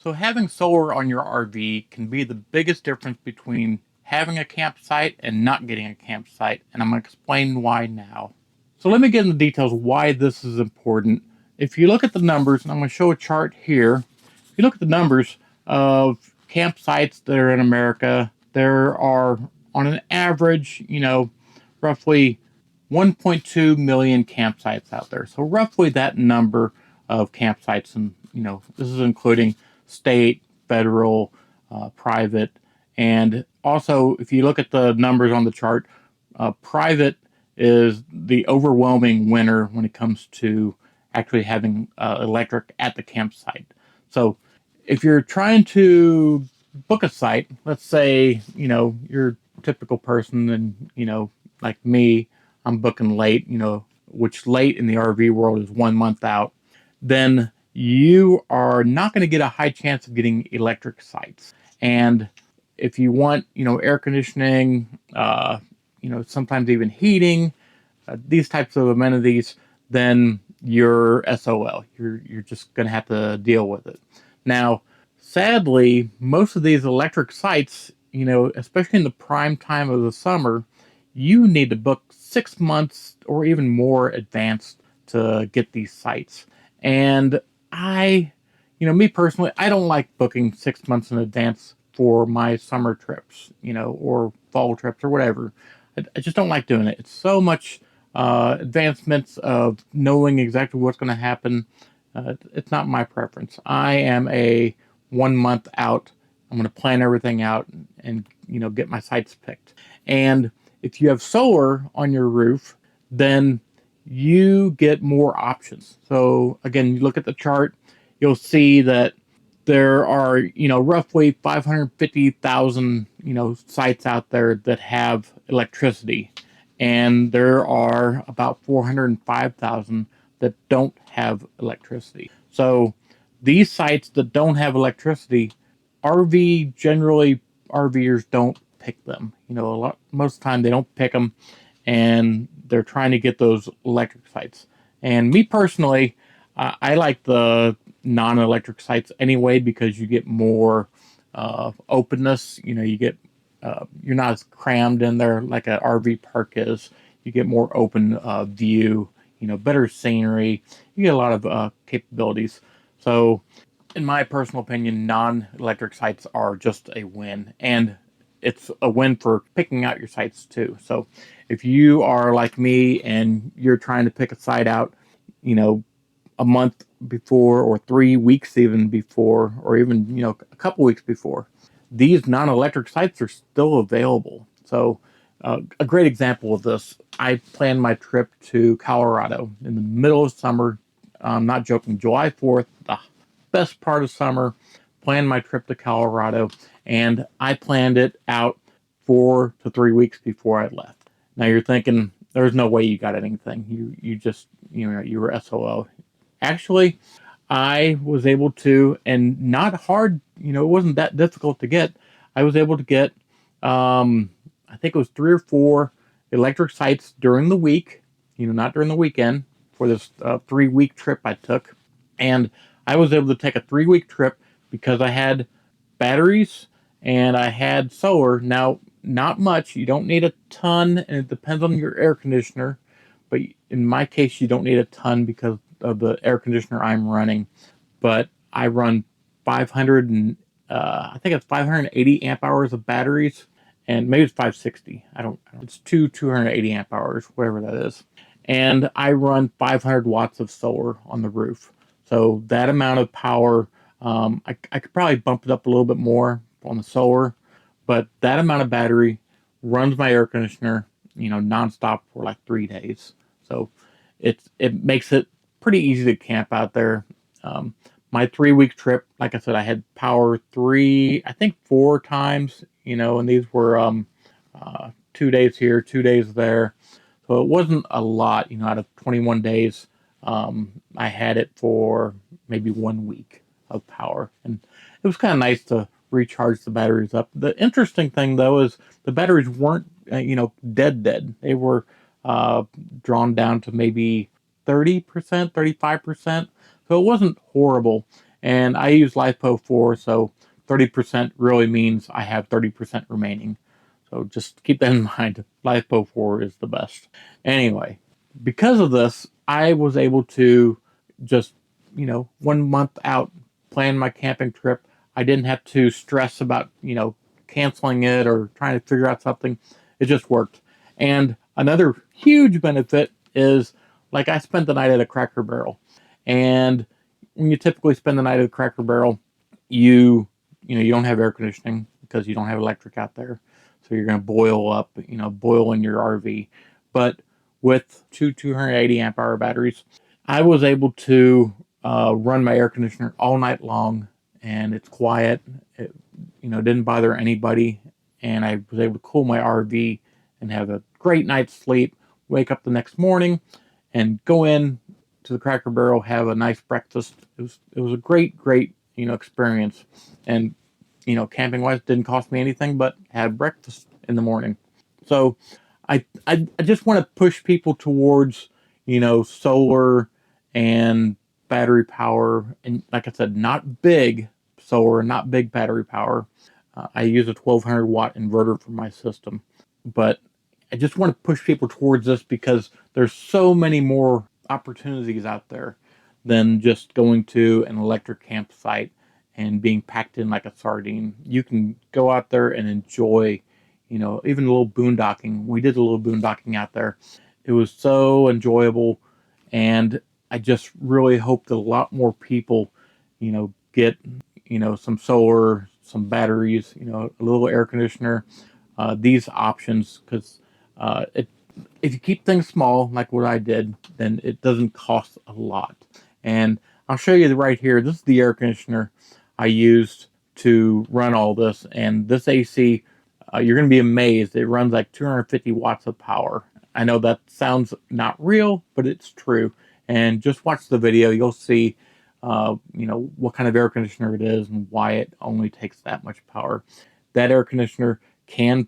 So having solar on your RV can be the biggest difference between having a campsite and not getting a campsite, and I'm going to explain why now. So let me get into details why this is important. If you look at the numbers, and I'm going to show a chart here. If you look at the numbers of campsites that are in America, there are on an average, roughly 1.2 million campsites out there. So roughly that number of campsites, and this is including state, federal, private, and also if you look at the numbers on the chart, private is the overwhelming winner when it comes to actually having electric at the campsite. So if you're trying to book a site, let's say you're a typical person, and like me, I'm booking late, which late in the RV world is 1 month out, then you are not going to get a high chance of getting electric sites. And if you want, air conditioning, sometimes even heating, these types of amenities, then you're SOL. You're just going to have to deal with it. Now, sadly, most of these electric sites, especially in the prime time of the summer, you need to book 6 months or even more advanced to get these sites. And me personally, I don't like booking 6 months in advance for my summer trips, or fall trips or whatever. I just don't like doing it. It's so much advancements of knowing exactly what's going to happen. It's not my preference. I am a 1 month out. I'm going to plan everything out and get my sites picked. And if you have solar on your roof, then you get more options. So again, you look at the chart, you'll see that there are, roughly 550,000, sites out there that have electricity. And there are about 405,000 that don't have electricity. So these sites that don't have electricity, RVers don't pick them. Most of the time they don't pick them, and they're trying to get those electric sites. And me personally, I like the non-electric sites anyway, because you get more openness. You get you're not as crammed in there like an RV park is. You get more open view. Better scenery. You get a lot of capabilities. So, in my personal opinion, non-electric sites are just a win, and it's a win for picking out your sites too. So, if you are like me and you're trying to pick a site out, a month before, or 3 weeks even before, or even a couple weeks before, these non-electric sites are still available. So a great example of this, I planned my trip to Colorado in the middle of summer. I'm not joking, July 4th, the best part of summer. Planned my trip to Colorado, and I planned it out 4 to 3 weeks before I left. Now you're thinking, there's no way you got anything. You just you were SOL. Actually, I was able to, and not hard, it wasn't that difficult to get. I was able to get, I think it was 3 or 4 electric sites during the week, not during the weekend, for this 3 week trip I took. And I was able to take a 3 week trip because I had batteries and I had solar. Now, not much. You don't need a ton, and it depends on your air conditioner. But in my case, you don't need a ton because of the air conditioner I'm running. But I run 500 and I think it's 580 amp hours of batteries, and maybe it's 560. I don't. It's 280 amp hours, whatever that is. And I run 500 watts of solar on the roof. So that amount of power, I could probably bump it up a little bit more on the solar, but that amount of battery runs my air conditioner, nonstop for like 3 days. So it makes it pretty easy to camp out there. My 3 week trip, like I said, I had power I think 4 times, and these were 2 days here, 2 days there. So it wasn't a lot, out of 21 days. I had it for maybe 1 week of power, and it was kind of nice to recharge the batteries up. The interesting thing, though, is the batteries weren't, dead. They were drawn down to maybe 30%, 35%. So it wasn't horrible. and I use LiPo 4, so 30% really means I have 30% remaining. So just keep that in mind. LiPo 4 is the best. Anyway, because of this, I was able to just, 1 month out plan my camping trip. I didn't have to stress about, canceling it or trying to figure out something. It just worked. And another huge benefit is, like, I spent the night at a Cracker Barrel. And when you typically spend the night at a Cracker Barrel, you don't have air conditioning because you don't have electric out there. So you're going to boil in your RV. But with two 280 amp hour batteries, I was able to run my air conditioner all night long, and it's quiet. It, didn't bother anybody, and I was able to cool my RV and have a great night's sleep. Wake up the next morning, and go in to the Cracker Barrel, have a nice breakfast. It was a great experience, and camping wise didn't cost me anything but have breakfast in the morning. So I just want to push people towards solar and battery power, and like I said, not big solar, not big battery power. I use a 1200 watt inverter for my system, but I just want to push people towards this because there's so many more opportunities out there than just going to an electric campsite and being packed in like a sardine. You can go out there and enjoy, even a little boondocking. We did a little boondocking out there. It was so enjoyable, and I just really hope that a lot more people, get, some solar, some batteries, a little air conditioner, these options, because if you keep things small, like what I did, then it doesn't cost a lot. And I'll show you right here. This is the air conditioner I used to run all this. And this AC, you're going to be amazed. It runs like 250 watts of power. I know that sounds not real, but it's true. And just watch the video. You'll see, what kind of air conditioner it is and why it only takes that much power. That air conditioner can,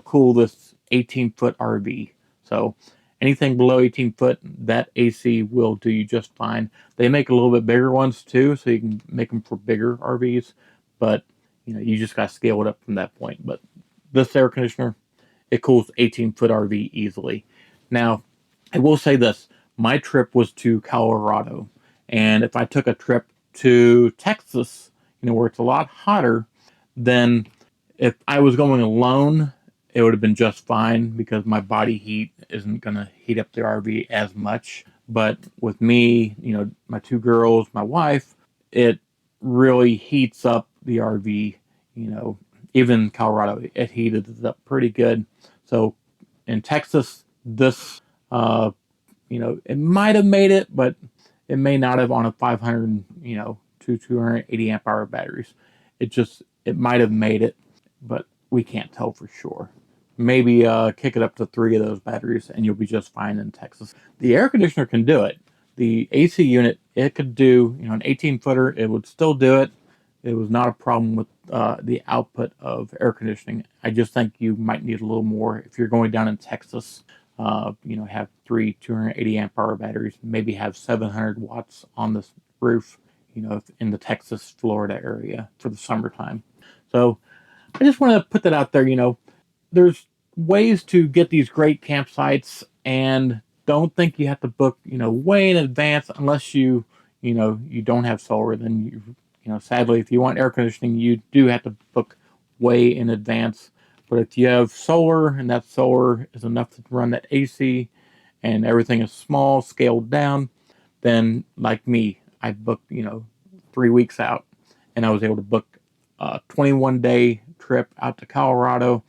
cool this 18-foot RV. So anything below 18 foot, that AC will do you just fine. They make a little bit bigger ones too, so you can make them for bigger RVs, but you just got to scale it up from that point. But this air conditioner, it cools 18-foot RV easily. Now, I will say this, my trip was to Colorado, and if I took a trip to Texas, where it's a lot hotter, then if I was going alone, it would have been just fine because my body heat isn't going to heat up the RV as much. But with me, my two girls, my wife, it really heats up the RV. Even Colorado, it heated it up pretty good. So in Texas, this, it might have made it, but it may not have on a 500, to 280 amp hour batteries. It might have made it, but we can't tell for sure. Maybe kick it up to 3 of those batteries and you'll be just fine in Texas. The air conditioner can do it. The AC unit, it could do, an 18-footer, it would still do it. It was not a problem with the output of air conditioning. I just think you might need a little more if you're going down in Texas. Have 3 280 amp hour batteries, maybe have 700 watts on this roof, in the Texas, Florida area for the summertime. So I just want to put that out there. There's ways to get these great campsites, and don't think you have to book, way in advance unless you don't have solar. Then sadly, if you want air conditioning, you do have to book way in advance. But if you have solar and that solar is enough to run that AC and everything is small, scaled down, then like me, I booked, 3 weeks out, and I was able to book a 21-day trip out to Colorado.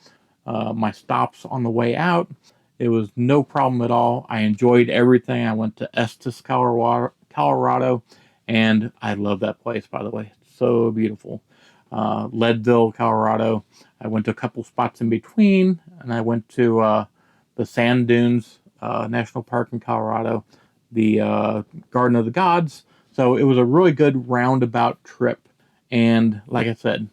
My stops on the way out, it was no problem at all. I enjoyed everything. I went to Estes, Colorado, and I love that place, by the way. It's so beautiful. Leadville, Colorado. I went to a couple spots in between, and I went to the Sand Dunes National Park in Colorado, the Garden of the Gods. So it was a really good roundabout trip. And like I said,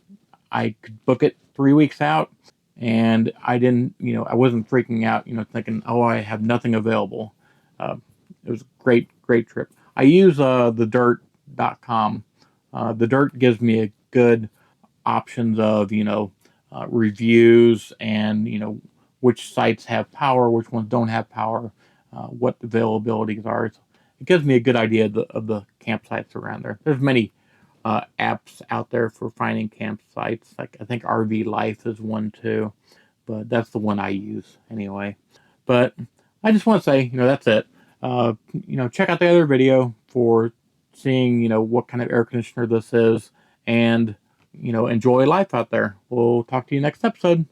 I could book it 3 weeks out, and I didn't, I wasn't freaking out, thinking, oh, I have nothing available. It was a great trip. I use the dirt.com The dirt gives me a good options of reviews and which sites have power, which ones don't have power, what the availabilities are. It gives me a good idea of the campsites around there. There's many apps out there for finding campsites. Like I think RV Life is one too, but that's the one I use anyway. But I just want to say, that's it. Check out the other video for seeing, what kind of air conditioner this is, and enjoy life out there. We'll talk to you next episode.